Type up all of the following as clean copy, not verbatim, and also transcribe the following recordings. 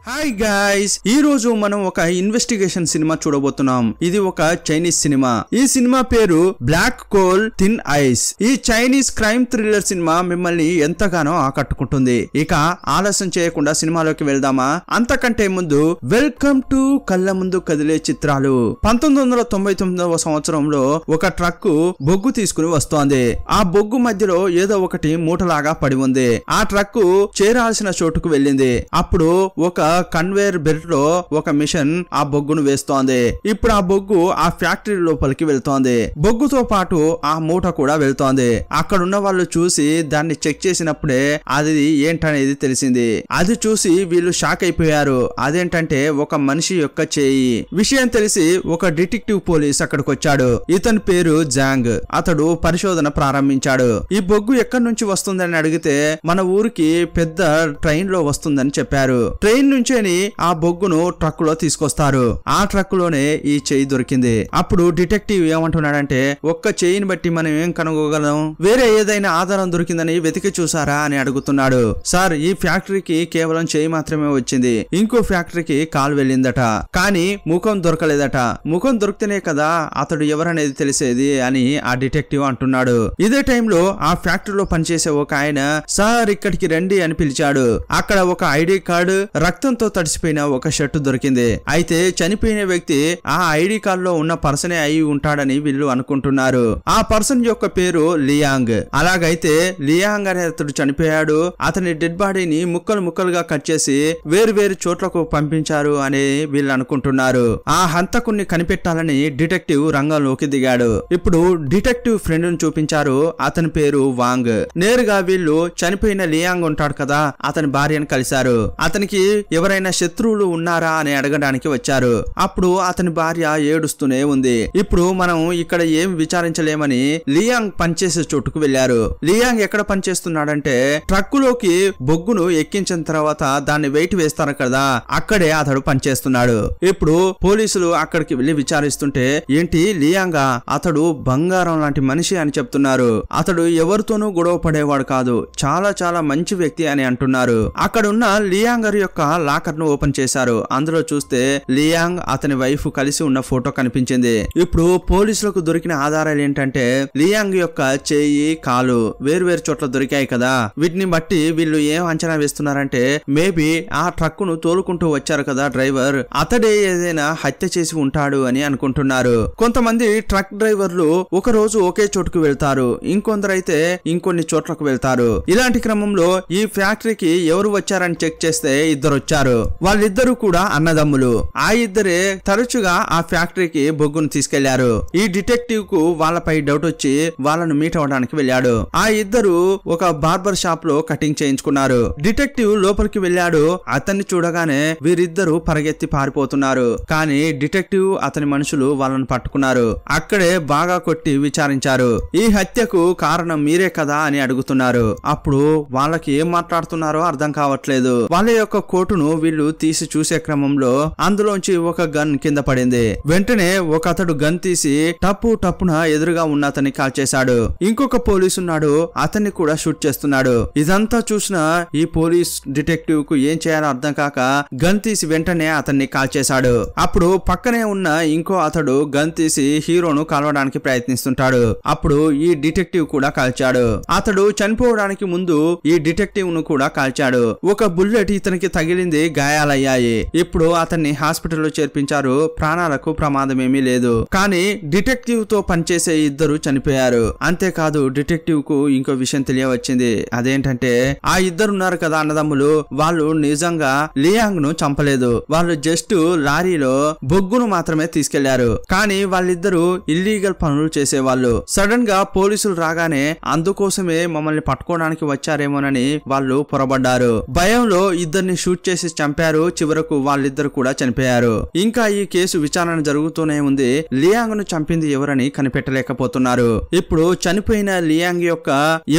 Hi guys, ఈ రోజు మనం ఒక ఇన్వెస్టిగేషన్ సినిమా చూడబోతున్నాం. ఇది ఒక చైనీస్ సినిమా. ఈ సినిమా పేరు బ్లాక్ కోల్ థిన్ ఐస్. ఈ చైనీస్ క్రైమ్ థ్రిల్లర్ సినిమా మిమ్మల్ని ఎంతగానో ఆకట్టుకుంటుంది. ఇక ఆలస్యం చేయకుండా సినిమాలోకి వెళ్దామా? అంతకంటే ముందు వెల్కమ్ టు కళ్ళ ముందు కదిలే చిత్రాలు. 1999వ సంవత్సరంలో ఒక ట్రక్ బొగ్గు తీసుకుని వస్తోంది. ఆ బొగ్గు మధ్యలో ఏదో ఒకటి మూటలాగా పడి ఉంది. ఆ ట్రక్ చేరాల్సిన చోటుకు వెళ్ళింది. అప్పుడు ఒక కన్వేయర్ బెల్ట్ లో ఒక మిషన్ ఆ బొగ్గును వేస్తోంది. ఇప్పుడు ఆ బొగ్గు ఆ ఫ్యాక్టరీ లోపలికి వెళ్తోంది. బొగ్గుతో పాటు ఆ మూట కూడా వెళ్తోంది. అక్కడున్న వాళ్ళు చూసి దాన్ని చెక్ చేసినప్పుడే అది ఏంటనేది తెలిసింది. అది చూసి వీళ్ళు షాక్ అయిపోయారు. అదేంటంటే ఒక మనిషి యొక్క చేయి. విషయం తెలిసి ఒక డిటెక్టివ్ పోలీస్ అక్కడికి వచ్చాడు. ఇతని పేరు జాంగ్. అతడు పరిశోధన ప్రారంభించాడు. ఈ బొగ్గు ఎక్కడి నుంచి వస్తుందని అడిగితే మన ఊరికి పెద్ద ట్రైన్ లో వస్తుందని చెప్పారు. ట్రైన్ నుంచేని ఆ బొగ్గును ట్రక్ లో తీసుకొస్తారు. ఆ ట్రక్ లోనే ఈ చెయ్యి దొరికింది. అప్పుడు డిటెక్టివ్ ఏమంటున్నాడంటే, ఒక్క చెయ్యిని బట్టి మనం ఏం కనుగోగలం? వేరే ఏదైనా ఆధారం దొరికిందని వెతికి చూసారా అని అడుగుతున్నాడు. సార్, ఈ ఫ్యాక్టరీకి కేవలం చెయ్యి మాత్రమే వచ్చింది. ఇంకో ఫ్యాక్టరీకి కాలు వెళ్ళిందట, కానీ ముఖం దొరకలేదట. ముఖం దొరికితేనే కదా అతడు ఎవరనేది తెలిసేది అని ఆ డిటెక్టివ్ అంటున్నాడు. ఇదే టైంలో ఆ ఫ్యాక్టరీలో పనిచేసే ఒక ఆయన, సార్ ఇక్కడికి రండి అని పిలిచాడు. అక్కడ ఒక ఐడి కార్డు, రక్తంతో తడిసిపోయిన ఒక షర్టు దొరికింది. అయితే చనిపోయిన వ్యక్తి ఆ ఐడి కార్డ్ లో ఉన్న పర్సనే అయి ఉంటాడని వీళ్ళు అనుకుంటున్నారు. ఆ పర్సన్ యొక్క పేరు లియాంగ్. అలాగైతే లియాంగ్ అనే అతడు చనిపోయాడు. అతని డెడ్ బాడీని ముక్కలు ముక్కలుగా కట్ చేసి వేరు వేరు చోట్లకు పంపించారు అని వీళ్ళు అనుకుంటున్నారు. ఆ హంతకుణ్ణి కనిపెట్టాలని డిటెక్టివ్ రంగంలోకి దిగాడు. ఇప్పుడు డిటెక్టివ్ ఫ్రెండ్ ను చూపించారు. అతని పేరు వాంగ్. నేరుగా వీళ్ళు చనిపోయిన లియాంగ్ ఉంటాడు కదా, అతని భార్యను కలిశారు. అతనికి ఎవరైనా శత్రువులు ఉన్నారా అని అడగడానికి వచ్చారు. అప్పుడు అతని భార్య ఏడుస్తూనే ఉంది. ఇప్పుడు మనం ఇక్కడ ఏం విచారించలేమని లియాంగ్ పనిచేసే చోటుకు వెళ్లారు. లియాంగ్ ఎక్కడ పనిచేస్తున్నాడంటే, ట్రక్కులోకి బొగ్గును ఎక్కించిన తర్వాత దాన్ని వెయిట్ వేస్తారు కదా, అక్కడే అతడు పనిచేస్తున్నాడు. ఇప్పుడు పోలీసులు అక్కడికి వెళ్లి విచారిస్తుంటే, ఏంటి లియాంగా? అతడు బంగారం లాంటి మనిషి అని చెప్తున్నారు. అతడు ఎవరితోనూ గొడవ పడేవాడు కాదు, చాలా చాలా మంచి వ్యక్తి అని అంటున్నారు. అక్కడున్న లియాంగ్ యొక్క లాకర్ ను ఓపెన్ చేశారు. అందులో చూస్తే లియాంగ్ అతని వైఫ్ కలిసి ఉన్న ఫోటో కనిపించింది. ఇప్పుడు పోలీసులకు దొరికిన ఆధారాలు ఏంటంటే, లియాంగ్ యొక్క చేయి, కాలు వేరు చోట్ల దొరికాయి కదా. వీటిని బట్టి వీళ్ళు ఏం అంచనా వేస్తున్నారంటే, మేబీ ఆ ట్రక్ ను తోలుకుంటూ వచ్చారు కదా డ్రైవర్, అతడే ఏదైనా హత్య చేసి ఉంటాడు అని అనుకుంటున్నారు. కొంతమంది ట్రక్ డ్రైవర్లు ఒక రోజు ఒకే చోటుకు వెళ్తారు, ఇంకొందరైతే ఇంకొన్ని చోట్లకు వెళ్తారు. ఇలాంటి క్రమంలో ఈ ఫ్యాక్టరీకి ఎవరు వచ్చారని చెక్ చేస్తే ఇద్దరు వచ్చారు. వాళ్ళిద్దరూ కూడా అన్నదమ్ములు. ఆ ఇద్దరే తరచుగా ఆ ఫ్యాక్టరీకి బొగ్గును తీసుకెళ్లారు. ఈ డిటెక్టివ్ కు వాళ్ళపై డౌట్ వచ్చి వాళ్ళను మీట్ అవడానికి వెళ్ళాడు. ఆ ఇద్దరు ఒక బార్బర్ షాప్ లో కటింగ్ చేయించుకున్నారు. డిటెక్టివ్ లోపలికి వెళ్ళాడు. అతన్ని చూడగానే వీరిద్దరూ పరిగెత్తి పారిపోతున్నారు. కానీ డిటెక్టివ్ అతని మనుషులు వాళ్ళను పట్టుకున్నారు. అక్కడే బాగా కొట్టి విచారించారు. ఈ హత్యకు కారణం మీరే కదా అని అడుగుతున్నారు. అప్పుడు వాళ్ళకి ఏం మాట్లాడుతున్నారో అర్థం కావట్లేదు. వాళ్ళ యొక్క కోటును వీళ్ళు తీసి చూసే క్రమంలో అందులోంచి ఒక గన్ కింద పడింది. వెంటనే ఒక అతడు గన్ తీసి టప్పున ఎదురుగా ఉన్న అతన్ని కాల్ చేశాడు. ఇంకొక పోలీసు ఉన్నాడు, అతన్ని కూడా షూట్ చేస్తున్నాడు. ఇదంతా చూసిన ఈ పోలీస్ డిటెక్టివ్ కు ఏం చేయాలో అర్థం కాక గన్ తీసి వెంటనే అతన్ని కాల్ చేశాడు. అప్పుడు పక్కనే ఉన్న ఇంకో అతడు గన్ తీసి హీరోను కాల్వడానికి ప్రయత్నిస్తుంటాడు. అప్పుడు ఈ డిటెక్టివ్ కూడా కాల్చాడు. అతడు చనిపోవడానికి ముందు ఈ డిటెక్టివ్ ను కూడా కాల్చాడు. ఒక బుల్లెట్ ఇతనికి తగిలింది, గాయాలయ్యాయి. ఇప్పుడు అతన్ని హాస్పిటల్లో చేర్పించారు. ప్రాణాలకు ప్రమాదం ఏమీ లేదు. కానీ డిటెక్టివ్ తో పనిచేసే ఇద్దరు చనిపోయారు. అంతేకాదు డిటెక్టివ్ కు ఇంకో విషయం తెలియవచ్చింది. అదేంటంటే, ఆ ఇద్దరున్నారు కదా అన్నదమ్ములు, వాళ్ళు నిజంగా లియాంగ్ ను చంపలేదు. వాళ్ళు జస్ట్ లారీలో బొగ్గును మాత్రమే తీసుకెళ్లారు. కానీ వాళ్ళిద్దరూ ఇల్లీగల్ పనులు చేసేవాళ్ళు. సడన్ గా పోలీసులు రాగానే అందుకోసమే మమ్మల్ని పట్టుకోవడానికి వచ్చారేమోనని వాళ్ళు పొరబడ్డారు. భయంలో ఇద్దరిని షూట్ చేసి చంపారు. చివరకు వాళ్ళిద్దరు కూడా చనిపోయారు. ఇంకా ఈ కేసు విచారణ జరుగుతూనే ఉంది. లియాంగ్ ను చంపింది ఎవరని కనిపెట్టలేకపోతున్నారు. ఇప్పుడు చనిపోయిన లియాంగ్ యొక్క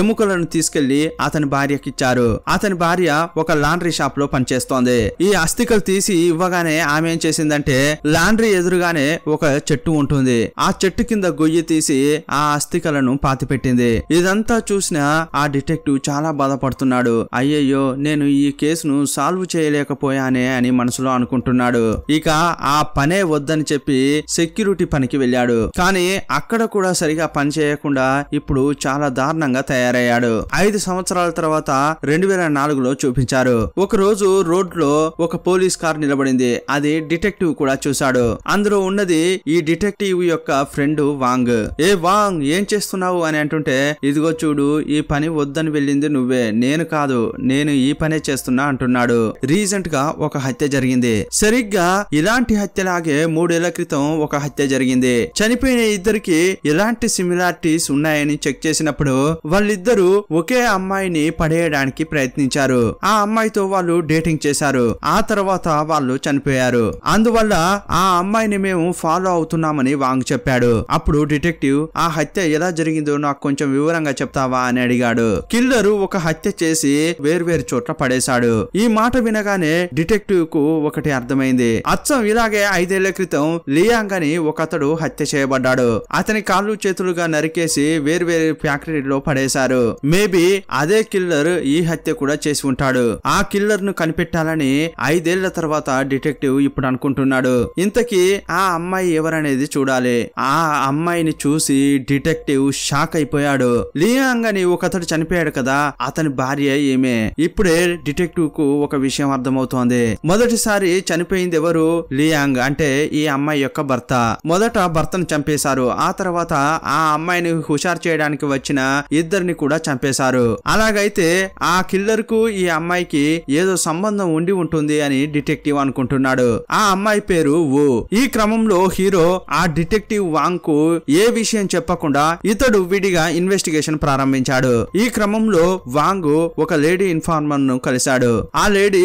ఎముకలను తీసుకెళ్లి అతని భార్యకిచ్చారు. అతని భార్య ఒక లాండ్రీ షాప్ లో పనిచేస్తోంది. ఈ అస్థికలు తీసి ఇవ్వగానే ఆమె ఏం చేసిందంటే, లాండ్రీ ఎదురుగానే ఒక చెట్టు ఉంటుంది. ఆ చెట్టు కింద గొయ్యి తీసి ఆ అస్థికలను పాతిపెట్టింది. ఇదంతా చూసిన ఆ డిటెక్టివ్ చాలా బాధపడుతున్నాడు. అయ్యయ్యో, నేను ఈ కేసును సాల్వ్ చేయలేదు చేయలేకపోయానే అని మనసులో అనుకుంటున్నాడు. ఇక ఆ పనే వద్దని చెప్పి సెక్యూరిటీ పనికి వెళ్ళాడు. కానీ అక్కడ కూడా సరిగా పని చేయకుండా ఇప్పుడు చాలా దారుణంగా తయారయ్యాడు. 5 సంవత్సరాల తర్వాత 2004లో చూపించారు. ఒక రోజు రోడ్ లో ఒక పోలీస్ కార్ నిలబడింది. అది డిటెక్టివ్ కూడా చూశాడు. అందులో ఉన్నది ఈ డిటెక్టివ్ యొక్క ఫ్రెండ్ వాంగ్. ఏ వాంగ్, ఏం చేస్తున్నావు అని అంటుంటే, ఇదిగో చూడు, ఈ పని వద్దని వెళ్ళింది నువ్వే, నేను కాదు, నేను ఈ పనే చేస్తున్నా అంటున్నాడు. రీసెంట్ గా ఒక హత్య జరిగింది. సరిగ్గా ఇలాంటి హత్యలాగే 3 ఏళ్ల క్రితం ఒక హత్య జరిగింది. చనిపోయిన ఇద్దరికి ఎలాంటి సిమిలారిటీస్ ఉన్నాయని చెక్ చేసినప్పుడు వాళ్ళిద్దరూ ఒకే అమ్మాయిని పడేయడానికి ప్రయత్నించారు. ఆ అమ్మాయితో వాళ్ళు డేటింగ్ చేశారు. ఆ తర్వాత వాళ్ళు చనిపోయారు. అందువల్ల ఆ అమ్మాయిని మేము ఫాలో అవుతున్నామని వాంగ్ చెప్పాడు. అప్పుడు డిటెక్టివ్, ఆ హత్య ఎలా జరిగిందో నాకు కొంచెం వివరంగా చెప్తావా అని అడిగాడు. కిల్లర్ ఒక హత్య చేసి వేర్వేరు చోట్ల పడేశాడు. ఈ మాట వినగానే డిటెక్టివ్ కు ఒకటి అర్థమైంది. అచ్చం ఇలాగే 5 ఏళ్ల క్రితం లియాంగ్ అని ఒకతడు హత్య చేయబడ్డాడు. అతని కాళ్ళు చేతులుగా నరికేసి వేర్వేరు ఫ్యాక్టరీలో పడేశారు. మేబీ అదే కిల్లర్ ఈ హత్య కూడా చేసి ఉంటాడు. ఆ కిల్లర్ ను కనిపెట్టాలని 5 ఏళ్ల తర్వాత డిటెక్టివ్ ఇప్పుడు అనుకుంటున్నాడు. ఇంతకీ ఆ అమ్మాయి ఎవరనేది చూడాలి. ఆ అమ్మాయిని చూసి డిటెక్టివ్ షాక్ అయిపోయాడు. లియాంగ్ అని ఒకతడు చనిపోయాడు కదా, అతని భార్య ఈమె. ఇప్పుడే డిటెక్టివ్ కు ఒక విషయం అర్థమవుతోంది. మొదటిసారి చనిపోయింది ఎవరు? లియాంగ్, అంటే ఈ అమ్మాయి యొక్క భర్త. మొదట భర్తను చంపేశారు. ఆ తర్వాత ఆ అమ్మాయిని హుషారు చేయడానికి వచ్చిన ఇద్దరిని కూడా చంపేశారు. అలాగైతే ఆ కిల్లర్ కు ఈ అమ్మాయికి ఏదో సంబంధం ఉండి ఉంటుంది అని డిటెక్టివ్ అనుకుంటున్నాడు. ఆ అమ్మాయి పేరు వు. ఈ క్రమంలో హీరో ఆ డిటెక్టివ్ వాంగ్ కు ఏ విషయం చెప్పకుండా ఇతడు విడిగా ఇన్వెస్టిగేషన్ ప్రారంభించాడు. ఈ క్రమంలో వాంగ్ ఒక లేడీ ఇన్ఫార్మర్ ను కలిశాడు. ఆ లేడీ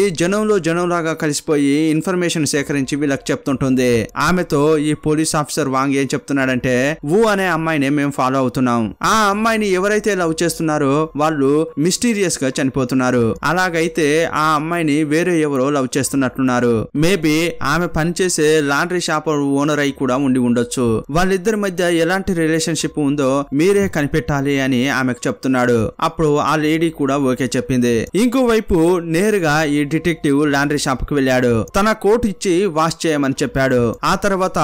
జనంలాగా కలిసిపోయి ఇన్ఫర్మేషన్ సేకరించి వీళ్ళకి చెప్తుంటుంది. ఆమెతో ఈ పోలీస్ ఆఫీసర్ వాంగ్ ఏం చెప్తున్నాడంటే, వు అనే అమ్మాయిని మేము ఫాలో అవుతున్నాం. ఆ అమ్మాయిని ఎవరైతే లవ్ చేస్తున్నారో వాళ్ళు మిస్టీరియస్ గా చనిపోతున్నారు. అలాగైతే ఆ అమ్మాయిని వేరే ఎవరో లవ్ చేస్తున్నట్లున్నారు. మేబీ ఆమె పనిచేసే లాండ్రీ షాప్ ఓనర్ అయి కూడా ఉండి ఉండొచ్చు. వాళ్ళిద్దరి మధ్య ఎలాంటి రిలేషన్షిప్ ఉందో మీరే కనిపెట్టాలి అని ఆమెకు చెప్తున్నాడు. అప్పుడు ఆ లేడీ కూడా ఓకే చెప్పింది. ఇంకోవైపు నేరుగా ఈ డిటెక్టివ్ లాండ్రీ షాప్ కు వెళ్ళాడు. తన కోట్ ఇచ్చి వాష్ చేయమని చెప్పాడు. ఆ తర్వాత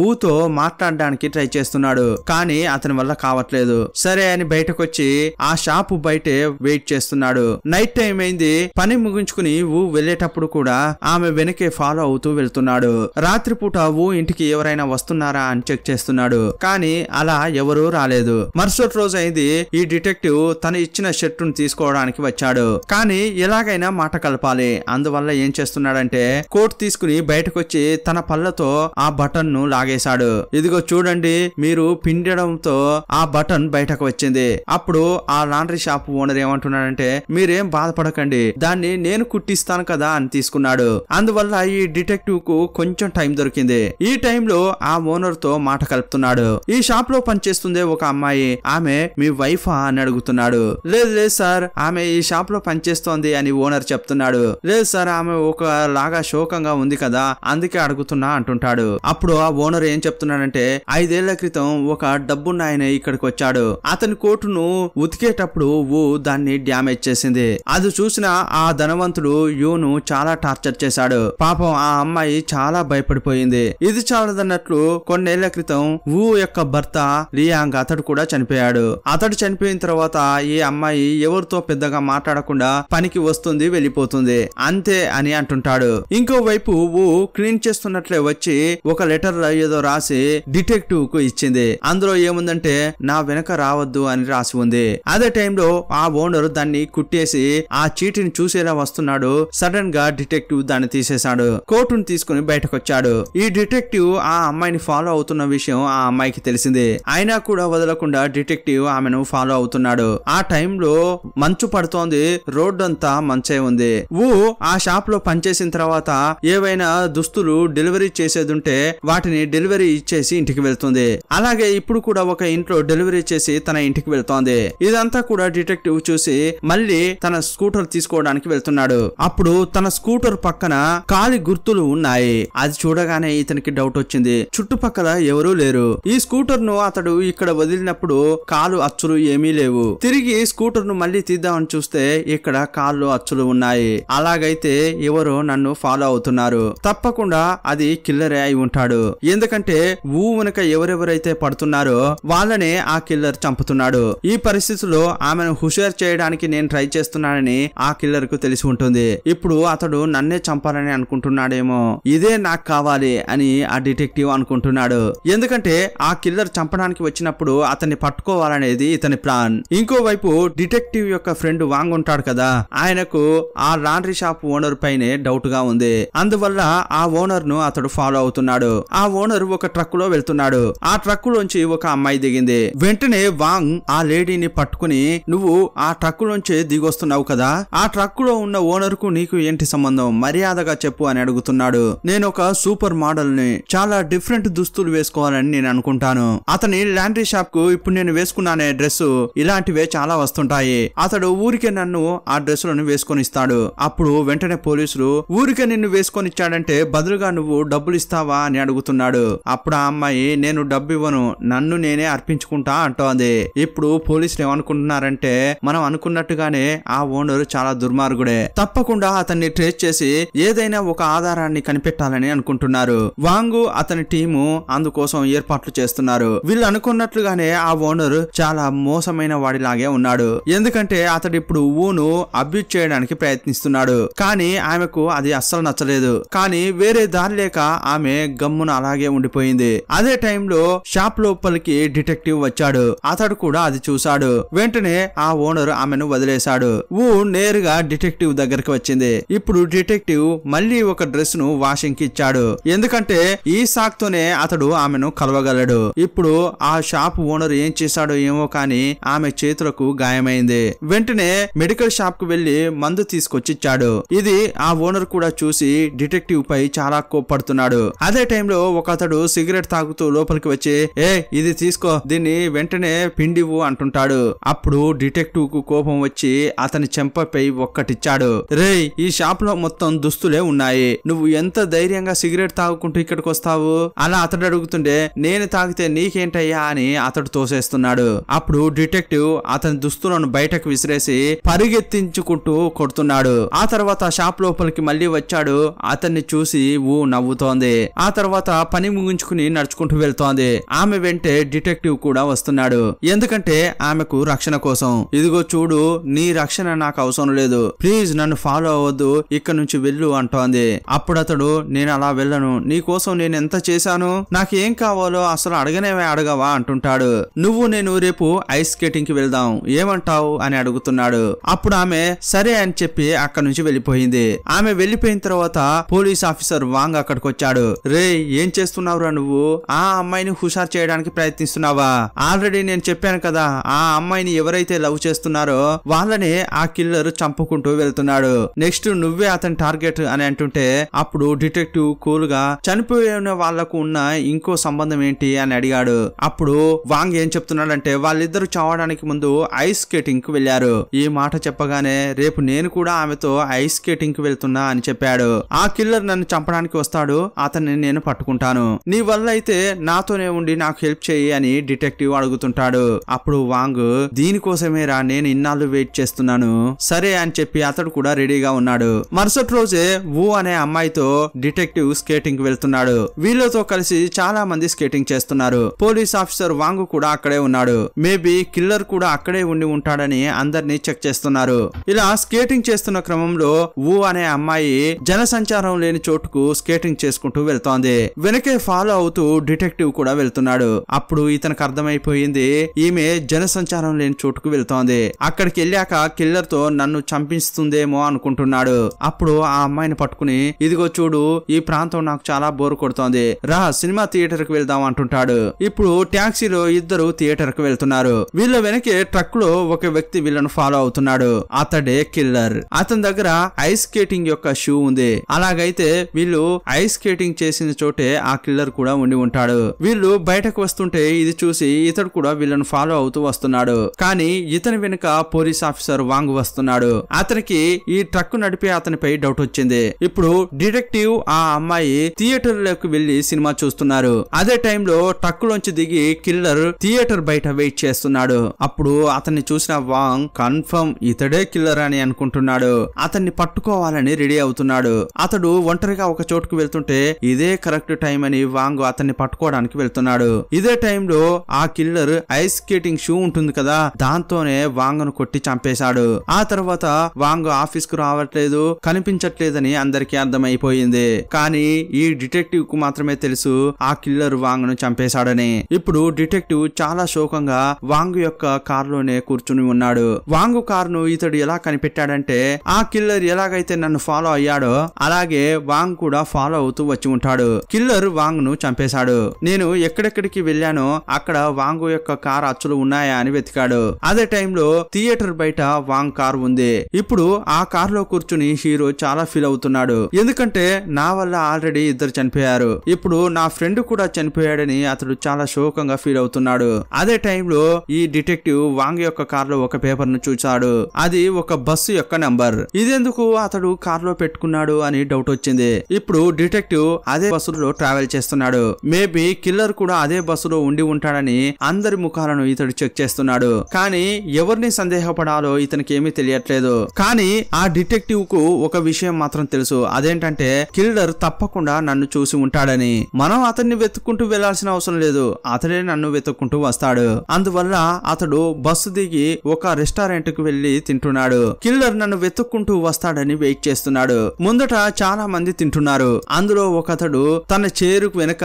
ఊతో మాట్లాడడానికి ట్రై చేస్తున్నాడు. కానీ అతని వల్ల కావట్లేదు. సరే అని బయటకు వచ్చి ఆ షాపు బయటే వెయిట్ చేస్తున్నాడు. నైట్ టైం అయింది. పని ముగించుకుని ఊ వెళ్ళేటప్పుడు కూడా ఆమె వెనకే ఫాలో అవుతూ వెళ్తున్నాడు. రాత్రిపూట ఊ ఇంటికి ఎవరైనా వస్తున్నారా అని చెక్ చేస్తున్నాడు. కానీ అలా ఎవరూ రాలేదు. మరుసటి రోజు అయింది. ఈ డిటెక్టివ్ తన ఇచ్చిన షర్టును తీసుకోవడానికి వచ్చాడు. కానీ ఎలాగైనా మాట కలపాలి. అందువల్ల ఏం చేస్తున్నాడంటే కోట్ తీసుకుని బయటకు వచ్చి తన పళ్ళతో ఆ బటన్ ను లాగేశాడు. ఇదిగో చూడండి, మీరు పిండడంతో ఆ బటన్ బయటకు వచ్చింది. అప్పుడు ఆ లాండ్రీ షాప్ ఓనర్ ఏమంటున్నాడంటే, మీరేం బాధపడకండి, దాన్ని నేను కుట్టిస్తాను కదా అని తీసుకున్నాడు. అందువల్ల ఈ డిటెక్టివ్ కు కొంచెం టైం దొరికింది. ఈ టైంలో ఆ ఓనర్ తో మాట కలుపుతున్నాడు. ఈ షాప్ లో పనిచేస్తుంది ఒక అమ్మాయి. ఆమె మీ వైఫా అని అడుగుతున్నాడు. లేదు లేదు సార్, ఆమె ఈ షాప్ లో పనిచేస్తోంది అని ఓనర్ చెప్తున్నాడు. లేదు సార్, ఆమె ఒక లాగా శోకంగా ఉంది కదా, అందుకే అడుగుతున్నా అంటుంటాడు. అప్పుడు ఆ ఓనర్ ఏం చెప్తున్నాడంటే, 5 ఏళ్ల క్రితం ఒక డబ్బున్న ఆయన ఇక్కడికి వచ్చాడు. అతని కోటును ఉతికేటప్పుడు దాన్ని డ్యామేజ్ చేసింది. అది చూసిన ఆ ధనవంతుడు యూను చాలా టార్చర్ చేశాడు. పాపం ఆ అమ్మాయి చాలా భయపడిపోయింది. ఇది చాలదన్నట్లు కొన్నేళ్ల క్రితం వు యొక్క భర్త లియాంగ్, అతడు కూడా చనిపోయాడు. అతడు చనిపోయిన తర్వాత ఈ అమ్మాయి ఎవరితో పెద్దగా మాట్లాడకుండా పనికి వస్తుంది, వెళ్ళిపోతుంది, అంతే అని అంటుంటాడు. ఇంకోవైపు వు క్లీన్ చేస్తున్నట్లే వచ్చి ఒక లెటర్ ఏదో రాసి డిటెక్టివ్ కు ఇచ్చింది. అందులో ఏముందంటే, నా వెనక రావద్దు అని రాసి ఉంది. అదే టైంలో ఆ ఓనర్ దాన్ని కుట్టేసి ఆ చీటిని చూసేలా వస్తున్నాడు. సడన్ గా డిటెక్టివ్ దాన్ని తీసేశాడు. కోటును తీసుకుని బయటకు వచ్చాడు. ఈ డిటెక్టివ్ ఆ అమ్మాయిని ఫాలో అవుతున్న విషయం ఆ అమ్మాయికి తెలిసింది. అయినా కూడా వదలకుండా డిటెక్టివ్ ఆమెను ఫాలో అవుతున్నాడు. ఆ టైంలో మంచు పడుతోంది. రోడ్డు అంతా మంచే ఉంది. ఆ షాప్ లో పనిచేసిన తర్వాత ఏవైనా దుస్తులు డెలివరీ చేసేదుంటే వాటిని డెలివరీ ఇచ్చేసి ఇంటికి వెళ్తుంది. అలాగే ఇప్పుడు కూడా ఒక ఇంట్లో డెలివరీ చేసి తన ఇంటికి వెళ్తోంది. ఇదంతా కూడా డిటెక్టివ్ చూసి మళ్ళీ తన స్కూటర్ తీసుకోవడానికి వెళ్తున్నాడు. అప్పుడు తన స్కూటర్ పక్కన కాలి గుర్తులు ఉన్నాయి. అది చూడగానే ఇతనికి డౌట్ వచ్చింది. చుట్టుపక్కల ఎవరూ లేరు. ఈ స్కూటర్ ను అతడు ఇక్కడ వదిలినప్పుడు కాలు అచ్చులు ఏమీ లేవు. తిరిగి స్కూటర్ ను మళ్ళీ తీద్దామని చూస్తే ఇక్కడ కాళ్ళు అచ్చులు ఉన్నాయి. అలాగైతే అలాగైతే ఎవరో నన్ను ఫాలో అవుతున్నారు, తప్పకుండా అది కిల్లరే అయి ఉంటాడు. ఎందుకంటే వెనుక ఎవరెవరైతే పడుతున్నారో వాళ్ళనే ఆ కిల్లర్ చంపుతున్నాడు. ఈ పరిస్థితిలో ఆమెను హుషారు చేయడానికి నేను ట్రై చేస్తున్నానని ఆ కిల్లర్ కు తెలిసి ఉంటుంది. ఇప్పుడు అతడు నన్నే చంపాలని అనుకుంటున్నాడేమో, ఇదే నాకు కావాలి అని ఆ డిటెక్టివ్ అనుకుంటున్నాడు. ఎందుకంటే ఆ కిల్లర్ చంపడానికి వచ్చినప్పుడు అతన్ని పట్టుకోవాలనేది ఇతని ప్లాన్. ఇంకోవైపు డిటెక్టివ్ యొక్క ఫ్రెండ్ వాంగ్ ఉంటాడు కదా, ఆయనకు ఆ లాండ్రీ షాప్ ఓనర్ పైనే డౌట్ గా ఉంది. అందువల్ల ఆ ఓనర్ ను అతడు ఫాలో అవుతున్నాడు. ఆ ఓనర్ ఒక ట్రక్ లో వెళ్తున్నాడు. ఆ ట్రక్ లోంచి ఒక అమ్మాయి దిగింది. వెంటనే వాంగ్ ఆ లేడీని పట్టుకుని, నువ్వు ఆ ట్రక్ లోంచి దిగొస్తున్నావు కదా, ఆ ట్రక్ లో ఉన్న ఓనర్ కు నీకు ఏంటి సంబంధం, మర్యాదగా చెప్పు అని అడుగుతున్నాడు. నేను ఒక సూపర్ మోడల్ ని, చాలా డిఫరెంట్ దుస్తులు వేసుకోవాలని నేను అనుకుంటాను. అతని లాండ్రీ షాప్ కు ఇప్పుడు నేను వేసుకున్నానే డ్రెస్ ఇలాంటివే చాలా వస్తుంటాయి. అతడు ఊరికే నన్ను ఆ డ్రెస్ లను వేసుకొని ఇస్తాడు. అప్పుడు వెంటనే పోలీసులు, ఊరికే నిన్ను వేసుకొని ఇచ్చాడంటే బదులుగా నువ్వు డబ్బులు ఇస్తావా అని అడుగుతున్నాడు. అప్పుడు ఆ అమ్మాయి, నేను డబ్బు ఇవ్వను, నన్ను నేనే అర్పించుకుంటా అంటోంది. ఇప్పుడు పోలీసులు ఏమనుకుంటున్నారంటే మనం అనుకున్నట్టుగానే ఆ ఓనర్ చాలా దుర్మార్గుడే, తప్పకుండా అతన్ని ట్రేస్ చేసి ఏదైనా ఒక ఆధారాన్ని కనిపెట్టాలని అనుకుంటున్నారు. వాంగు అతని టీము అందుకోసం ఏర్పాట్లు చేస్తున్నారు. వీళ్ళు అనుకున్నట్లుగానే ఆ ఓనర్ చాలా మోసమైన వాడిలాగే ఉన్నాడు. ఎందుకంటే అతడు ఇప్పుడు ఊను అబ్యూజ్ చేయడానికి ప్రయత్నిస్తున్నాడు. కానీ ఆమెకు అది అస్సలు నచ్చలేదు. కానీ వేరే దారి లేక ఆమె గమ్మున అలాగే ఉండిపోయింది. అదే టైంలో షాప్ లోపలికి డిటెక్టివ్ వచ్చాడు. అతడు కూడా అది చూశాడు. వెంటనే ఆ ఓనర్ ఆమెను వదిలేశాడు. నేరుగా డిటెక్టివ్ దగ్గరికి వచ్చింది. ఇప్పుడు డిటెక్టివ్ మళ్ళీ ఒక డ్రెస్ ను వాషింగ్ కి ఇచ్చాడు. ఎందుకంటే ఈ సాక్ తోనే అతడు ఆమెను కలవగలడు. ఇప్పుడు ఆ షాప్ ఓనర్ ఏం చేశాడో ఏమో కానీ ఆమె చేతులకు గాయమైంది. వెంటనే మెడికల్ షాప్ కు వెళ్లి మందు తీసుకొచ్చి ఇచ్చాడు. ఇది ఆ ఓనర్ కూడా చూసి డిటెక్టివ్ పై చాలా కోప్పడుతున్నాడు. అదే టైంలో ఒక అతడు సిగరెట్ తాగుతూ లోపలికి వచ్చి, ఇది తీసుకో, దీన్ని వెంటనే పిండివు అంటుంటాడు. అప్పుడు డిటెక్టివ్ కు కోపం వచ్చి అతని చెంపపై ఒక్కటిచ్చాడు. రేయ్, ఈ షాప్ లో మొత్తం దుస్తులే ఉన్నాయి, నువ్వు ఎంత ధైర్యంగా సిగరెట్ తాగుకుంటూ ఇక్కడికి వస్తావు అలా అతడు అడుగుతుంటే, నేను తాగితే నీకేంటయ్యా అని అతడు తోసేస్తున్నాడు. అప్పుడు డిటెక్టివ్ అతని దుస్తులను బయటకు విసిరేసి పరిగెత్తించుకుంటూ కొడుతున్నాడు. ఆ తర్వాత షాప్ లోపలికి మళ్ళీ వచ్చాడు. అతన్ని చూసి నవ్వుతోంది. ఆ తర్వాత పని ముగించుకుని నడుచుకుంటూ వెళ్తోంది. ఆమె వెంటే డిటెక్టివ్ కూడా వస్తున్నాడు. ఎందుకంటే ఆమెకు రక్షణ కోసం. ఇదిగో చూడు, నీ రక్షణ నాకు అవసరం లేదు, ప్లీజ్ నన్ను ఫాలో అవ్వద్దు, ఇక్కడ నుంచి వెళ్ళు అంటోంది. అప్పుడు అతడు, నేను అలా వెళ్ళను, నీ కోసం నేను ఎంత చేశాను, నాకేం కావాలో అసలు అడగవా అంటుంటాడు. నువ్వు నేను రేపు ఐస్ స్కేటింగ్ కి వెళ్దాం, ఏమంటావు అని అడుగుతున్నాడు. అప్పుడు ఆమె సరే అని చెప్పి అక్కడి నుంచి వెళ్ళిపోయింది. ఆమె వెళ్ళిపోయిన తర్వాత పోలీస్ ఆఫీసర్ వాంగ్ అక్కడికి వచ్చాడు. రే, ఏం చేస్తున్నావురా నువ్వు, ఆ అమ్మాయిని హుషారు చేయడానికి ప్రయత్నిస్తున్నావా? ఆల్రెడీ నేను చెప్పాను కదా, ఆ అమ్మాయిని ఎవరైతే లవ్ చేస్తున్నారో వాళ్ళనే ఆ కిల్లర్ చంపుకుంటూ వెళ్తున్నాడు. నెక్స్ట్ నువ్వే అతని టార్గెట్ అని అంటుంటే అప్పుడు డిటెక్టివ్ కూల్ గా చనిపోయిన వాళ్లకు ఉన్న ఇంకో సంబంధం ఏంటి అని అడిగాడు. అప్పుడు వాంగ్ ఏం చెప్తున్నాడంటే వాళ్ళిద్దరు చావడానికి ముందు ఐస్ స్కేటింగ్ కు వెళ్లారు. ఈ మాట చెప్పగానే రేపు నేను కూడా ఆమెతో ఐస్ స్కేటింగ్ కు వెళ్తున్నా అని చెప్పాడు. ఆ కిల్లర్ నన్ను చంపడానికి వస్తాడు, అతన్ని నేను పట్టుకుంటాను, నీ వల్ల అయితే నాతోనే ఉండి నాకు హెల్ప్ చేయి అని డిటెక్టివ్ అడుగుతుంటాడు. అప్పుడు వాంగ్, దీనికోసమేరా నేను ఇన్నాళ్ళు వెయిట్ చేస్తున్నాను, సరే అని చెప్పి అతడు కూడా రెడీగా ఉన్నాడు. మరుసటి రోజే అనే అమ్మాయితో డిటెక్టివ్ స్కేటింగ్ వెళ్తున్నాడు. వీళ్ళతో కలిసి చాలా మంది స్కేటింగ్ చేస్తున్నారు. పోలీస్ ఆఫీసర్ వాంగ్ కూడా అక్కడే ఉన్నాడు. మేబీ కిల్లర్ కూడా అక్కడే ఉండి ఉంటాడని అందరినీ చెక్ చేస్తున్నారు. ఇలా స్కేటింగ్ చేస్తున్న క్రమంలో అనే అమ్మాయి జనసంచారం లేని చోటుకు స్కేటింగ్ చేసుకుంటూ వెళ్తోంది. వెనకే ఫాలో అవుతూ డిటెక్టివ్ కూడా వెళ్తున్నాడు. అప్పుడు ఇతనికి అర్థమైపోయింది ఈమె జనసంచారం లేని చోటుకు వెళ్తోంది. అక్కడికి వెళ్ళాక కిల్లర్ తో నన్ను చంపిస్తుందేమో అనుకుంటున్నాడు. అప్పుడు ఆ అమ్మాయిని పట్టుకుని, ఇదిగో చూడు, ఈ ప్రాంతం నాకు చాలా బోర్ కొడుతోంది, రా సినిమా థియేటర్ కు వెళ్దాం అంటుంటాడు. ఇప్పుడు టాక్సీలో ఇద్దరు థియేటర్ కు వెళ్తున్నారు. వీళ్ళ వెనకే ట్రక్ లో ఒక వ్యక్తి వీళ్ళను ఫాలో అవుతున్నాడు. అతడే కిల్లర్. అతని దగ్గర ఐస్ స్కేటింగ్ యొక్క షూ ఉంది. అలాగైతే వీళ్ళు ఐస్ స్కేటింగ్ చేసిన చోటే ఆ కిల్లర్ కూడా ఉండి ఉంటాడు. వీళ్ళు బయటకు వస్తుంటే ఇది చూసి ఇతడు కూడా వీళ్ళను ఫాలో అవుతూ వస్తున్నాడు. కానీ ఇతని వెనుక పోలీస్ ఆఫీసర్ వాంగ్ వస్తున్నాడు. అతనికి ఈ ట్రక్ నడిపే అతనిపై డౌట్ వచ్చింది. ఇప్పుడు డిటెక్టివ్ ఆ అమ్మాయి థియేటర్ లోకి వెళ్లి సినిమా చూస్తున్నారు. అదే టైంలో ట్రక్ లోంచి దిగి కిల్లర్ థియేటర్ బయట వెయిట్ చేస్తున్నాడు. అప్పుడు అతన్ని చూసిన వాంగ్ కన్ఫర్మ్ ఇతడే కిల్లర్ అని అనుకుంటున్నాడు. అతన్ని పట్టుకోవాలని రెడీ అవుతున్నాడు. అతడు ఒంటరిగా ఒక చోటుకు వెళ్తుంటే ఇదే కరెక్ట్ టైం అని వాంగ్ అతన్ని పట్టుకోవడానికి వెళ్తున్నాడు. ఇదే టైంలో ఆ కిల్లర్ ఐస్ స్కేటింగ్ షూ ఉంటుంది కదా, దాంతోనే వాంగ్ ను కొట్టి చంపేశాడు. ఆ తర్వాత వాంగ్ ఆఫీస్ కు రావట్లేదు, కనిపించట్లేదని అందరికీ అర్థమైపోయింది. కానీ ఈ డిటెక్టివ్ కు మాత్రమే తెలుసు ఆ కిల్లర్ వాంగ్ ను చంపేశాడని. ఇప్పుడు డిటెక్టివ్ చాలా శోకంగా వాంగ్ యొక్క కారులోనే కూర్చుని ఉన్నాడు. వాంగ్ కారును ఇతడు ఎలా కనిపెట్టాడంటే, ఆ కిల్లర్ ఎలాగైతే నన్ను ఫాలో అయ్యాడో అలాగే వాంగ్ కూడా ఫాలో అవుతూ వచ్చి ఉంటాడు. కిల్లర్ వాంగ్ ను చంపేశాడు. నేను ఎక్కడెక్కడికి వెళ్ళానో అక్కడ వాంగ్ యొక్క కార్ అచ్చులు ఉన్నాయా అని వెతికాడు. అదే టైంలో థియేటర్ బయట వాంగ్ కార్ ఉంది. ఇప్పుడు ఆ కార్ లో కూర్చుని హీరో చాలా ఫీల్ అవుతున్నాడు. ఎందుకంటే నా వల్ల ఆల్రెడీ ఇద్దరు చనిపోయారు, ఇప్పుడు నా ఫ్రెండ్ కూడా చనిపోయాడని అతడు చాలా శోకంగా ఫీల్ అవుతున్నాడు. అదే టైంలో ఈ డిటెక్టివ్ వాంగ్ యొక్క కార్ లో ఒక పేపర్ ను చూశాడు. అది ఒక బస్సు యొక్క నంబర్. ఇదెందుకు అతడు కార్ లో పెట్టుకున్నాడు అని డౌట్ వచ్చింది. ఇప్పుడు డిటెక్టివ్ అదే బస్సులో ట్రావెల్ చేస్తున్నాడు. మేబీ కిల్లర్ కూడా అదే బస్సులో ఉండి ఉంటాడని అందరి ముఖాలను ఇతడు చెక్ చేస్తున్నాడు. కానీ ఎవరిని సందేహపడాలో ఇతనికి ఏమీ తెలియట్లేదు. కానీ ఆ డిటెక్టివ్ కు ఒక విషయం మాత్రం తెలుసు. అదేంటంటే కిల్లర్ తప్పకుండా నన్ను చూసి ఉంటాడని. మనం అతన్ని వెతుక్కుంటూ వెళ్లాల్సిన అవసరం లేదు, అతడే నన్ను వెతుక్కుంటూ వస్తాడు. అందువల్ల అతడు బస్సు దిగి ఒక రెస్టారెంట్ కు వెళ్లి తింటున్నాడు. కిల్లర్ నన్ను వెతుక్కుంటూ వస్తాడని వెయిట్ చేస్తున్నాడు. ముందట చాలా మంది తింటున్నారు. అందులో ఒకతడు తన చేరుకు వెనక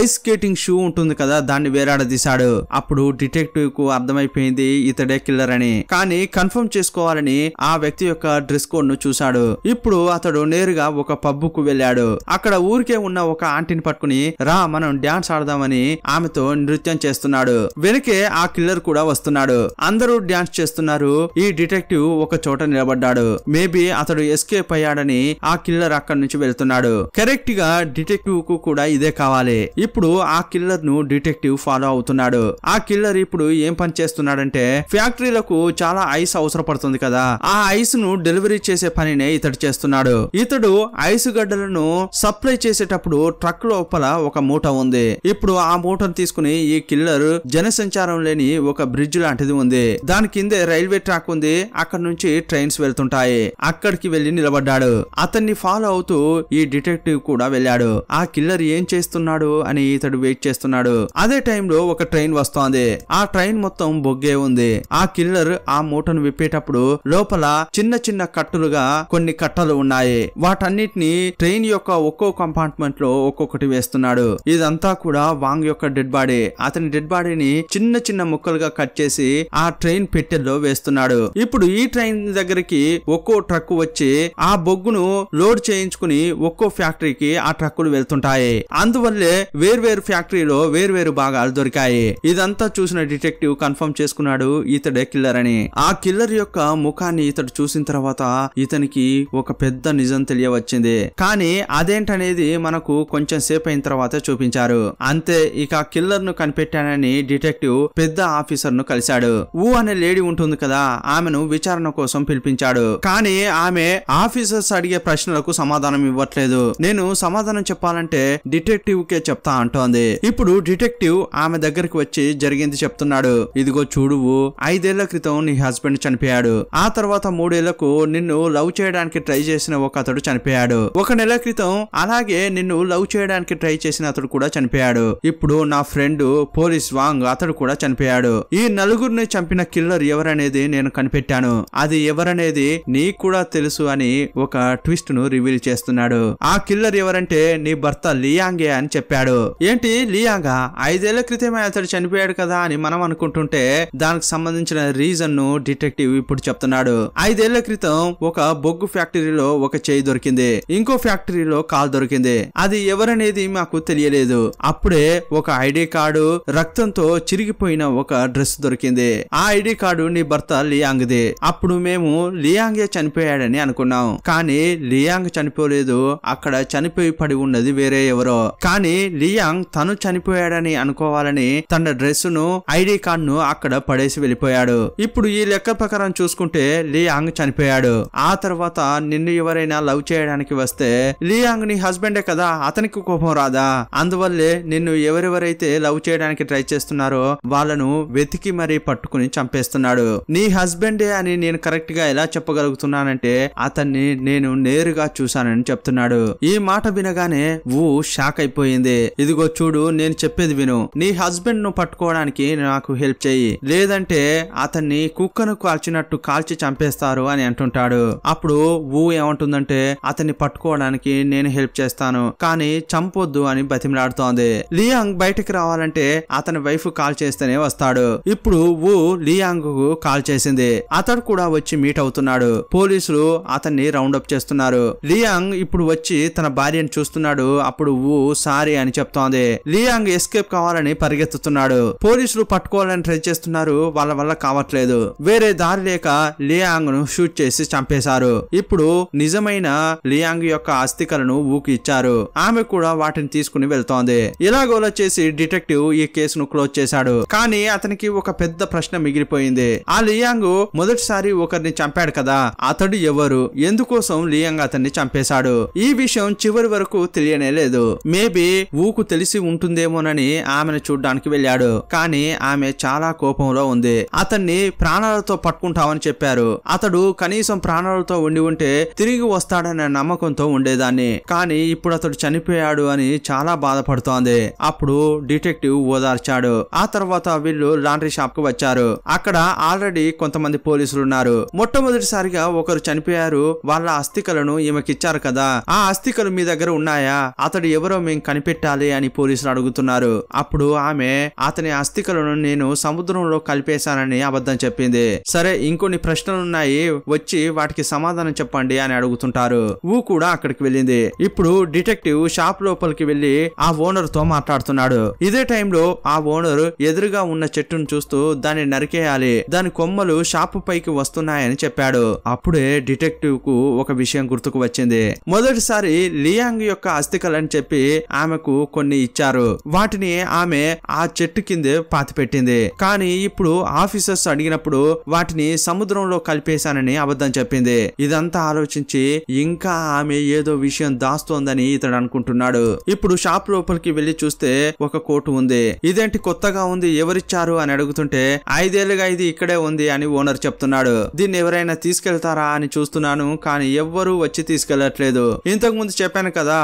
ఐస్ స్కేటింగ్ షూ ఉంటుంది కదా, దాన్ని వేలాడదీశాడు. అప్పుడు డిటెక్టివ్ కు అర్థమైపోయింది ఇతడే కిల్లర్ అని. కానీ కన్ఫర్మ్ చేసుకోవాలని ఆ వ్యక్తి యొక్క డ్రెస్ కోడ్ ను చూశాడు. ఇప్పుడు అతడు నేరుగా ఒక పబ్ కు వెళ్ళాడు. అక్కడ ఊరికే ఉన్న ఒక ఆంటీని పట్టుకుని రా మనం డాన్స్ ఆడదామని ఆమెతో నృత్యం చేస్తున్నాడు. వెనకే ఆ కిల్లర్ కూడా వస్తున్నాడు. అందరూ డాన్స్ చేస్తున్నారు. ఈ డిటెక్టివ్ ఒక చోట నిలబడ్డాడు. మేబీ అతడు ఎస్కేప్ అయ్యాడని ఆ కిల్లర్ అక్కడి నుంచి వెళ్తున్నాడు. కరెక్ట్ గా డిటెక్టివ్ కు కూడా ఇదే కావాలి. ఇప్పుడు ఆ కిల్లర్ ను డిటెక్టివ్ ఫాలో అవుతున్నాడు. ఆ కిల్లర్ ఇప్పుడు ఏం పని చేస్తున్నాడంటే, ఫ్యాక్టరీలకు చాలా ఐస్ అవసరపడుతుంది కదా, ఆ ఐస్ ను డెలివరీ చేసే పనినే ఇతడు చేస్తున్నాడు. ఇతడు ఐస్ గడ్డలను సప్లై చేసేటప్పుడు ట్రక్ లోపల ఒక మూట ఉంది. ఇప్పుడు ఆ మూటను తీసుకుని ఈ కిల్లర్ జనసంచారం లేని ఒక బ్రిడ్జ్ లాంటిది ఉంది. దాని కిందే రైల్వే ట్రాక్ ఉంది. అక్కడ నుంచి ట్రైన్స్ వెళ్తుంటాయి. అక్కడికి వెళ్లి నిలబడ్డాడు. అతన్ని ఫాలో అవుతూ ఈ డిటెక్టివ్ కూడా వెళ్ళాడు. ఆ కిల్లర్ ఏం చేస్తున్నాడు అని ఇతడు వెయిట్ చేస్తున్నాడు. అదే టైంలో ఒక ట్రైన్ వస్తోంది. ఆ ట్రైన్ మొత్తం బొగ్గే ఉంది. ఆ కిల్లర్ ఆ మూటను విప్పేటప్పుడు లోపల చిన్న చిన్న కట్టులుగా కొన్ని కట్టలు ఉన్నాయి. వాటన్నిటిని ట్రైన్ యొక్క ఒక్కో కంపార్ట్మెంట్ లో ఒక్కొక్కటి వేస్తున్నాడు. ఇదంతా కూడా వాంగ్ యొక్క డెడ్ బాడీ. అతని డెడ్ బాడీని చిన్న చిన్న ముక్కలుగా కట్ చేసి ఆ ట్రైన్ పెట్టెల్లో వేస్తున్నాడు. ఇప్పుడు ఈ ట్రైన్ దగ్గరికి ఒక్కో ట్రక్ వచ్చి ఆ బొగ్గును లోడ్ చేయించుకుని ఒక్కో ఫ్యాక్టరీకి ఆ ట్రక్కులు వెళ్తుంటాయి. అందువల్లే వేర్వేరు ఫ్యాక్టరీలో వేర్వేరు భాగాలు దొరికాయి. ఇదంతా చూసిన డిటెక్టివ్ కన్ఫర్మ్ చేసుకున్నాడు ఇతడే కిల్లర్ అని. ఆ కిల్లర్ యొక్క ముఖాన్ని ఇతడు చూసిన తర్వాత ఇతనికి ఒక పెద్ద నిజం తెలియవచ్చింది. కానీ అదేంటనేది మనకు కొంచెం సేపు అయిన తర్వాత చూపించారు. అంతే, ఇక కిల్లర్ ను కనిపెట్టానని డిటెక్టివ్ పెద్ద ఆఫీసర్ ను కలిశాడు. ఊ అనే లేడీ ఉంటుంది కదా, ఆమెను విచారణ కోసం పిలిపించాడు. కానీ ఆమె ఆఫీసర్స్ అడిగే ప్రశ్నలకు సమాధానం ఇవ్వట్లేదు. నేను సమాధానం చెప్పాలంటే డిటెక్టివ్ కే చెప్తా అంటోంది. ఇప్పుడు డిటెక్టివ్ ఆమె దగ్గరికి వచ్చి జరిగింది చెప్తున్నాడు. ఇదిగో చూడువు, 5 ఏళ్ల క్రితం నీ హస్బెండ్ చనిపోయాడు. ఆ తర్వాత 3 ఏళ్లకు నిన్ను లవ్ చేయడానికి ట్రై చేసిన ఒక అతడు చనిపోయాడు. 1 నెల క్రితం అలాగే నిన్ను లవ్ చేయడానికి ట్రై చేసిన అతడు కూడా చనిపోయాడు. ఇప్పుడు నా ఫ్రెండ్ పోలీస్ వాంగ్, అతడు కూడా చనిపోయాడు. ఈ నలుగురిని చంపిన కిల్లర్ ఎవరనేది నేను కనిపెట్టాను. అది ఎవరనేది నీకు కూడా తెలుసు అని ఒక ట్విస్ట్ ను రివీల్ చేస్తున్నాడు. ఆ కిల్లర్ ఎవరంటే నీ భర్త లియాంగే అని చెప్పాడు. ఏంటి లియాంగా? 5 ఏళ్ల క్రితమే అతడు చనిపోయాడు కదా అని మనం అనుకుంటుంటే దానికి సంబంధించిన రీజన్ ను డిటెక్టివ్ ఇప్పుడు చెప్తున్నాడు. 5 ఏళ్ల క్రితం ఒక బొగ్గు ఫ్యాక్టరీలో ఒక చేయి దొరికింది, ఇంకో ఫ్యాక్టరీలో కాల్ దొరికింది. అది ఎవరనేది మాకు తెలియలేదు. అప్పుడే ఒక ఐడి కార్డు, రక్తంతో చిరిగిపోయిన ఒక డ్రెస్ దొరికింది. ఆ ఐడి కార్డు నీ భర్త లియాంగ్ది. అప్పుడు మేము లియాంగే చనిపోయాడని అనుకున్నాం. కానీ లియాంగ్ చనిపోలేదు, అక్కడ చనిపోయి పడి ఉన్నది వేరే ఎవరో. కానీ లియాంగ్ తను చనిపోయాడని అనుకోవాలని తన డ్రెస్ ను, ఐడి కార్డ్ ను అక్కడ పడేసి వెళ్ళిపోయాడు. ఇప్పుడు ఈ లెక్క ప్రకారం చూసుకుంటే లియాంగ్ చనిపోయాడు. ఆ తర్వాత నిన్ను ఎవరైనా లవ్ చేయడానికి వస్తే లియాంగ్ నీ హస్బెండే కదా, అతనికి కోపం రాదా? అందువల్లే నిన్ను ఎవరెవరైతే లవ్ చేయడానికి ట్రై చేస్తున్నారో వాళ్ళను వెతికి మరీ పట్టుకుని చంపేస్తున్నాడు. నీ హస్బెండే అని నేను కరెక్ట్ గా ఎలా చెప్పగలుగుతున్నానంటే అతన్ని నేను నేరుగా చూశానని చెప్తున్నాడు. ఈ మాట వినగానే వు షాక్ అయిపోయింది. ఇదిగో చూడు, నేను చెప్పేది విను. నీ హస్బెండ్ ను పట్టుకోవడానికి నాకు హెల్ప్ చెయ్యి, లేదంటే అతన్ని కుక్కను కాల్చినట్టు కాల్చి చంపేస్తారు అని అంటుంటాడు. అప్పుడు వు ఏమంటుందంటే అతన్ని పట్టుకోవడానికి నేను హెల్ప్ చేస్తాను, కానీ చంపొద్దు అని బతిమలాడుతోంది. లియాంగ్ బయటకు రావాలంటే అతని వైఫ్ కాల్ చేస్తేనే వస్తాడు. ఇప్పుడు వు లియాంగ్ కు కాల్ చేసింది. అతడు కూడా వచ్చి మీట్ అవుతున్నాడు. పోలీసులు అతన్ని రౌండ్ అప్ చేస్తున్నారు. లియాంగ్ ఇప్పుడు వచ్చి తన భార్యను చూస్తున్నాడు. అప్పుడు వు సారీ అని చెప్తోంది. లియాంగ్ ఎస్కేప్ కావాలని పరిగెత్తుతున్నాడు. పోలీసులు పట్టుకోవాలని ట్రై చేస్తున్నారు. వాళ్ళ వల్ల కావట్లేదు. వేరే దారి లేక లియాంగ్ ను షూట్ చేసి చంపేశారు. ఇప్పుడు నిజమైన లియాంగ్ యొక్క అస్థికలను వుకి ఇచ్చారు. ఆమె కూడా వాటిని తీసుకుని వెళ్తోంది. ఇలాగోలా చేసి డిటెక్టివ్ ఈ కేసును క్లోజ్ చేశాడు. కానీ అతనికి ఒక పెద్ద ప్రశ్న మిగిలిపోయింది. ఆ లియాంగ్ మొదటిసారి ఒకరిని చంపాడు కదా, అతడు ఎవరు, ఎందుకోసం లియాంగ్ అతన్ని చంపేశాడు? ఈ విషయం చివరి వరకు తెలియనే లేదు. మేబీ ఊకు తెలిసి ఉంటుందేమోనని ఆమెను చూడ్డానికి వెళ్ళాడు. కానీ ఆమె చాలా కోపంలో ఉంది. అతన్ని ప్రాణాలతో పట్టుకుంటామని చెప్పారు. అతడు కనీసం ప్రాణాలతో ఉండి ఉంటే తిరిగి వస్తాడనే నమ్మకంతో ఉండేదాన్ని. కానీ ఇప్పుడు అతడు చనిపోయాడు అని చాలా బాధపడుతోంది. అప్పుడు డిటెక్టివ్ ఓదార్చాడు. ఆ తర్వాత వీళ్ళు లాండ్రీ షాప్ కు వచ్చారు. అక్కడ ఆల్రెడీ కొంతమంది పోలీసులు ఉన్నారు. మొట్టమొదటిసారిగా ఒకరు చనిపోయారు. వాళ్ళ అస్థికలను ఈమెకిచ్చారు కదా, ఆ అస్థికలు మీ దగ్గర ఉన్నాయా? అతడు ఎవరో మేము కనిపెట్టాలి అని పోలీసులు అడుగుతున్నారు. అప్పుడు ఆమె అతని అస్థికలను నేను సముద్రంలో కలిపేశానని అబద్ధం చెప్పింది. సరే, ఇంకొన్ని ప్రశ్నలున్నాయి, వచ్చి వాటికి సమాధానం చెప్పండి అని అడుగుతుంటారు. ఊ కూడా అక్కడికి వెళ్ళింది. ఇప్పుడు డిటెక్టివ్ షాప్ లోపలికి వెళ్లి ఆ ఓనర్ తో మాట్లాడుతున్నాడు. ఇదే టైంలో ఆ ఓనర్ ఎదురుగా ఉన్న చెట్టును చూస్తూ దాన్ని నరికేయాలి, దాని కొమ్మలు షాపు పైకి వస్తున్నాయని చెప్పాడు. అప్పుడే డిటెక్టివ్ కు ఒక విషయం గుర్తుకు వచ్చింది. మొదటిసారి లియాంగ్ యొక్క అస్థికలని చెప్పి ఆమెకు కొన్ని ఇచ్చారు. వాటిని ఆమె ఆ చెట్టు కిందే పాతి పెట్టింది. కానీ ఇప్పుడు ఆఫీసర్స్ అడిగినప్పుడు వాటిని సముద్రంలో కలిపేశానని అబద్ధం చెప్పింది. ఇదంతా ఆలోచించి ఇంకా ఆమె ఏదో విషయం దాస్తోందని ఇతడు అనుకుంటున్నాడు. ఇప్పుడు షాప్ లోపలికి వెళ్లి చూస్తే ఒక కోటు ఉంది. ఇదేంటి కొత్తగా ఉంది, ఎవరిచ్చారు అని అడుగుతుంటే 5 ఏళ్లుగా ఇది ఇక్కడే ఉంది అని ఓనర్ చెప్తున్నాడు. దీన్ని ఎవరైనా తీసుకెళ్తారా అని చూస్తున్నాను, కానీ ఎవ్వరూ వచ్చి తీసుకెళ్లట్లేదు. ఇంతకు ముందు చెప్పాను కదా,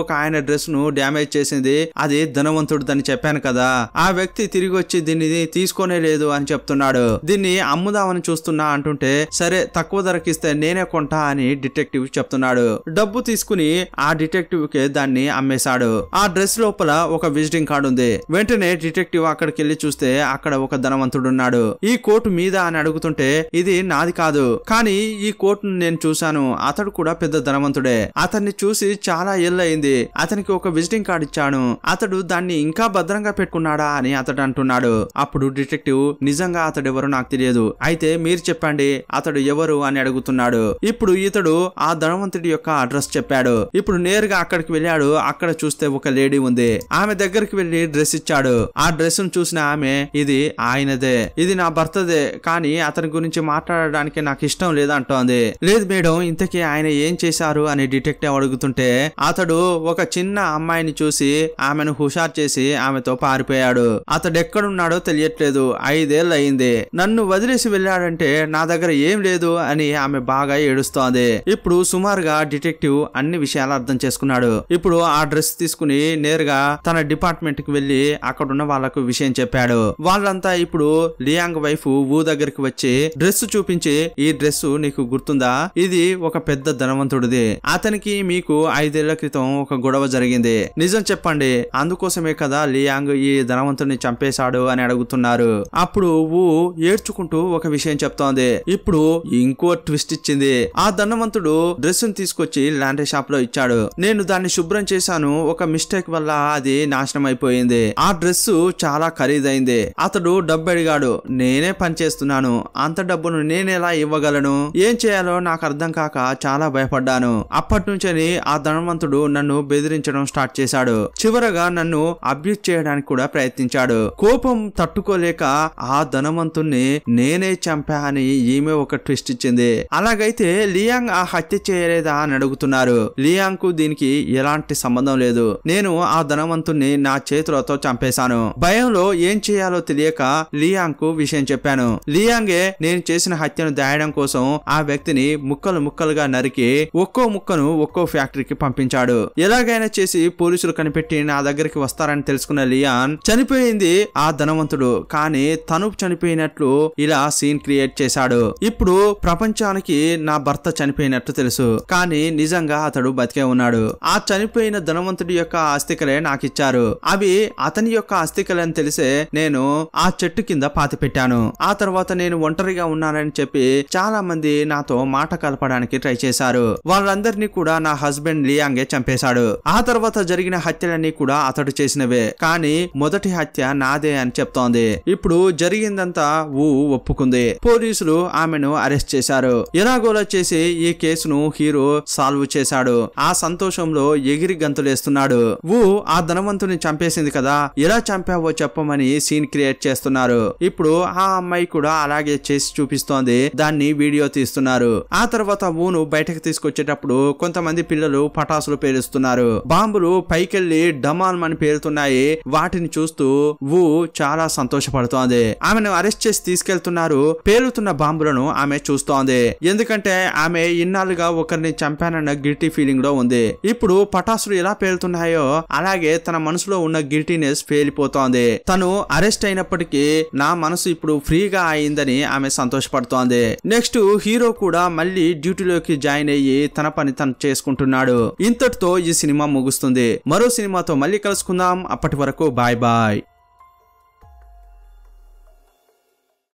ఒక ఆయన డ్రెస్ ను డ్యామేజ్ చేసింది, అది ధనవంతుడిదని చెప్పాను కదా, ఆ వ్యక్తి తిరిగి వచ్చి దీన్ని తీసుకోనే లేదు అని చెప్తున్నాడు. దీన్ని అమ్ముదామని చూస్తున్నా అంటుంటే సరే తక్కువ ధరకిస్తే నేనే కొంటా అని డిటెక్టివ్ చెప్తున్నాడు. డబ్బు తీసుకుని ఆ డిటెక్టివ్ కి దాన్ని అమ్మేశాడు. ఆ డ్రెస్ లోపల ఒక విజిటింగ్ కార్డు ఉంది. వెంటనే డిటెక్టివ్ అక్కడికి వెళ్లి చూస్తే అక్కడ ఒక ధనవంతుడు ఉన్నాడు. ఈ కోటు మీద అని అడుగుతుంటే ఇది నాది కాదు, కానీ ఈ కోటును నేను చూశాను, అతడు కూడా పెద్ద ధనవంతుడే, అతన్ని చూసి చాలా ఏళ్ళయింది, అతనికి ఒక విజిటింగ్ కార్డు ఇచ్చాను, అతడు దాన్ని ఇంకా భద్రంగా పెట్టుకున్నాడా అని అతడు అంటున్నాడు. అప్పుడు డిటెక్టివ్ నిజంగా అతడు ఎవరో నాకు తెలియదు, అయితే మీరు చెప్పండి అతడు ఎవరు అని అడుగుతున్నాడు. ఇప్పుడు ఇతడు ఆ ధనవంతుడి యొక్క అడ్రస్ చెప్పాడు. ఇప్పుడు నేరుగా అక్కడికి వెళ్ళాడు. అక్కడ చూస్తే ఒక లేడీ ఉంది. ఆమె దగ్గరికి వెళ్లి డ్రెస్ ఇచ్చాడు. ఆ డ్రెస్ ను చూసిన ఆమె ఇది ఆయనదే, ఇది నా భర్తదే, కానీ అతని గురించి మాట్లాడడానికి నాకు ఇష్టం లేదంటోంది. లేదు మేడం, ఇంతకీ ఆయన ఏం చేశారు అని డిటెక్టివ్ అడుగుతుంటే అతడు ఒక చిన్న అమ్మాయిని చూసి ఆమెను హుషారు చేసి ఆమెతో పారిపోయాడు. అతడు ఎక్కడున్నాడో తెలియట్లేదు, 5 ఏళ్ళు అయింది, నన్ను వదిలేసి వెళ్ళాడంటే నా దగ్గర ఏం లేదు అని ఆమె బాగా ఏడుస్తోంది. ఇప్పుడు సుమారుగా డిటెక్టివ్ అన్ని విషయాలు అర్థం చేసుకున్నాడు. ఇప్పుడు ఆ డ్రెస్ తీసుకుని నేరుగా తన డిపార్ట్మెంట్ కి వెళ్లి అక్కడున్న వాళ్లకు విషయం చెప్పాడు. వాళ్ళంతా ఇప్పుడు లియాంగ్ వైఫ్ ఊ దగ్గరికి వచ్చి డ్రెస్ చూపించి, ఈ డ్రెస్ నీకు గుర్తుందా, ఇది ఒక పెద్ద ధనవంతుడిది, అతనికి మీకు 5 ఏళ్ల క్రితం ఒక గొడవ జరిగింది, నిజం చెప్పండి, అందుకోసమే కదా లియాంగ్ ఈ ధనవంతుడిని చంపేశాడు అని అడుగుతున్నారు. అప్పుడు ఊ ఏడ్చుకుంటూ ఒక విషయం చెప్తోంది. ఇప్పుడు ఇంకో ట్విస్ట్ ఇచ్చింది. ఆ ధనవంతుడు డ్రెస్ ను తీసుకొచ్చి లాండ్రీ షాప్ లో ఇచ్చాడు. నేను దాన్ని శుభ్రం చేశాను, ఒక మిస్టేక్ వల్ల అది నాశనం అయిపోయింది. ఆ డ్రెస్ చాలా ఖరీదైంది. అతడు డబ్బు అడిగాడు, నేనే పని చేస్తున్నాను, అంత డబ్బును నేనెలా ఇవ్వగలను, ఏం చేయాలో నాకు అర్థం కాక చాలా భయపడ్డాను. అప్పటి నుంచి ఆ ధనవంతుడు నన్ను బెదిరించడం స్టార్ట్ చేశాడు. చివరగా నన్ను అబ్యూజ్ చేయడానికి కూడా ప్రయత్నించాడు. కోపం తట్టుకోలేక ఆ ధనవంతుణ్ణి నేనే చంపా అని ఈమె ఒక ట్విస్ట్ ఇచ్చింది. అలాగైతే లియాంగ్ ఆ హత్య చేయలేదా అని అడుగుతున్నారు. లియాంగ్ కు దీనికి ఎలాంటి సంబంధం లేదు, నేను ఆ ధనవంతుణ్ణి నా చేతులతో చంపేశాను. భయంలో ఏం చేయాలో తెలియక లియాంగ్ కు విషయం చెప్పాను. లియాంగే నేను చేసిన హత్యను దాయడం కోసం ఆ వ్యక్తి వ్యక్తిని ముక్కలు ముక్కలుగా నరికి ఒక్కో ముక్కను ఒక్కో ఫ్యాక్టరీకి పంపించాడు. ఎలాగైనా చేసి పోలీసులు కనిపెట్టి నా దగ్గరికి వస్తారని తెలుసుకున్న లియాన్ చనిపోయింది ఆ ధనవంతుడు, కానీ తను చనిపోయినట్లు ఇలా సీన్ క్రియేట్ చేశాడు. ఇప్పుడు ప్రపంచానికి నా భర్త చనిపోయినట్టు తెలుసు, కానీ నిజంగా అతడు బతికే ఉన్నాడు. ఆ చనిపోయిన ధనవంతుడి యొక్క అస్థికలే నాకిచ్చారు. అవి అతని యొక్క అస్థికలని తెలిసే నేను ఆ చెట్టు కింద పాతి పెట్టాను. ఆ తర్వాత నేను ఒంటరిగా ఉన్నానని చెప్పి చాలా మంది నాతో మాట కలపడానికి ట్రై చేశారు. వాళ్ళందరినీ కూడా నా హస్బెండ్ లియాంగే చంపేశాడు. ఆ తర్వాత జరిగిన హత్యలన్నీ కూడా అతడు చేసినవే, కానీ మొదటి హత్య నాదే అని చెప్తోంది. ఇప్పుడు జరిగిందంతా ఒప్పుకుంది. పోలీసులు ఆమెను అరెస్ట్ చేశారు. ఎలాగోలా చేసి ఈ కేసును హీరో సాల్వ్ చేశాడు. ఆ సంతోషంలో ఎగిరి గంతులేస్తున్నాడు. ఆ ధనవంతుని చంపేసింది కదా, ఎలా చంపావో చెప్పమని సీన్ క్రియేట్ చేస్తున్నారు. ఇప్పుడు ఆ అమ్మాయి కూడా అలాగే చేసి చూపిస్తోంది. దాన్ని వీడియో తీస్తున్నారు. ఆ తర్వాత ఊను బయటకు తీసుకొచ్చేటప్పుడు కొంతమంది పిల్లలు పటాసులు పేలుస్తున్నారు. బాంబులు పైకెళ్లి డమాల్ అని పేలుతున్నాయి. వాటిని చూస్తూ చాలా సంతోషపడుతోంది. ఆమెను అరెస్ట్ చేసి తీసుకెళ్తున్నారు. పేలుతున్న బాంబులను ఆమె చూస్తోంది. ఎందుకంటే ఆమె ఇన్నాళ్ళుగా ఒకరిని చంపానన్న గిల్టీ ఫీలింగ్ లో ఉంది. ఇప్పుడు పటాసులు ఎలా పేలుతున్నాయో అలాగే తన మనసులో ఉన్న గిల్టీనెస్ పేలిపోతోంది. తను అరెస్ట్ అయినప్పటికీ నా మనసు ఇప్పుడు ఫ్రీగా అయిందని ఆమె సంతోషపడుతోంది. నెక్స్ట్ హీరో కూడా మళ్ళీ డ్యూటీలోకి జాయిన్ అయ్యి తన పని తను చేసుకుంటున్నాడు. ఇంతటితో ఈ సినిమా ముగుస్తుంది. మరో సినిమాతో మళ్ళీ కలుసుకుందాం. అప్పటి వరకు బాయ్ బాయ్.